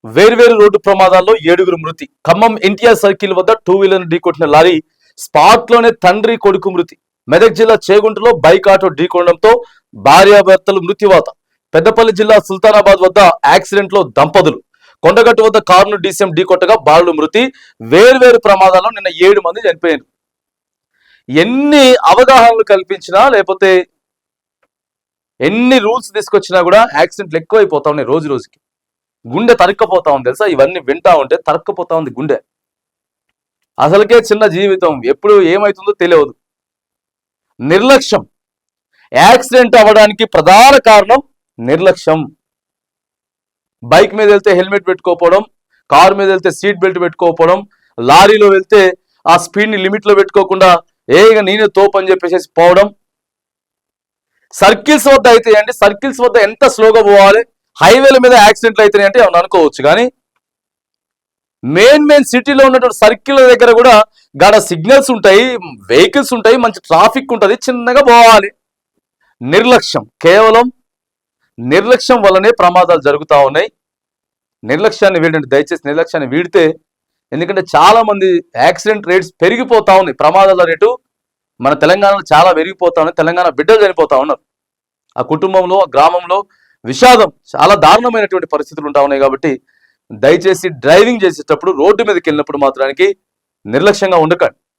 వేర్వేరు రోడ్డు ప్రమాదాల్లో 7గురు మృతి. ఖమ్మం ఎన్టీఆర్ సర్కిల్ వద్ద 2 వీలర్ ఢీకొట్టిన లారీ స్పాట్ లోనే తండ్రి కొడుకు మృతి. మెదక్ జిల్లా చేగుంటలో బైక్ ఆటో ఢీకొనడంతో భార్యాభర్తలు మృత్యువాత. పెద్దపల్లి జిల్లా సుల్తానాబాద్ వద్ద యాక్సిడెంట్ లో దంపతులు. కొండగట్టు వద్ద కారును డీసీఎం ఢీకొట్టగా బాలుడు మృతి. వేర్వేరు ప్రమాదాల్లో నిన్న 7 మంది చనిపోయారు. ఎన్ని అవగాహనలు కల్పించినా లేకపోతే ఎన్ని రూల్స్ తీసుకొచ్చినా కూడా యాక్సిడెంట్లు ఎక్కువైపోతా ఉన్నాయి రోజు రోజుకి. గుండె తరక్కపోతా ఉంది తెలుసా, ఇవన్నీ వింటా ఉంటే తరక్కపోతా ఉంది గుండె. అసలుకే చిన్న జీవితం, ఎప్పుడు ఏమైతుందో తెలియదు. నిర్లక్ష్యం యాక్సిడెంట్ అవ్వడానికి ప్రధాన కారణం నిర్లక్ష్యం. బైక్ మీద వెళ్తే హెల్మెట్ పెట్టుకోకపోవడం, కారు మీద వెళ్తే సీట్ బెల్ట్ పెట్టుకోకపోవడం, లారీలో వెళ్తే ఆ స్పీడ్ ని లిమిట్ లో పెట్టుకోకుండా ఏగా నేనే తోపు అని చెప్పేసి పోవడం. సర్కిల్స్ వద్ద అయితే అండి, సర్కిల్స్ వద్ద ఎంత స్లోగా పోవాలి, హైవేల మీద యాక్సిడెంట్లు అయితేనే అంటే ఏమన్నా అనుకోవచ్చు. కానీ మెయిన్ సిటీలో ఉన్నటువంటి సర్కిల్ దగ్గర కూడా గాడ సిగ్నల్స్ ఉంటాయి, వెహికల్స్ ఉంటాయి, మంచి ట్రాఫిక్ ఉంటుంది, చిన్నగా పోవాలి. నిర్లక్ష్యం, కేవలం నిర్లక్ష్యం వల్లనే ప్రమాదాలు జరుగుతూ ఉన్నాయి. నిర్లక్ష్యాన్ని వీడండి, దయచేసి నిర్లక్ష్యాన్ని వీడితే. ఎందుకంటే చాలా మంది యాక్సిడెంట్ రేట్స్ పెరిగిపోతా ఉన్నాయి. ప్రమాదాల రేటు మన తెలంగాణలో చాలా పెరిగిపోతా ఉన్నాయి. తెలంగాణ బిడ్డలు చనిపోతా ఉన్నారు. ఆ కుటుంబంలో, ఆ గ్రామంలో విషాదం, చాలా దారుణమైనటువంటి పరిస్థితులు ఉంటా ఉన్నాయి. కాబట్టి దయచేసి డ్రైవింగ్ చేసేటప్పుడు, రోడ్డు మీదకి వెళ్ళినప్పుడు మాత్రానికి నిర్లక్ష్యంగా ఉండకండి.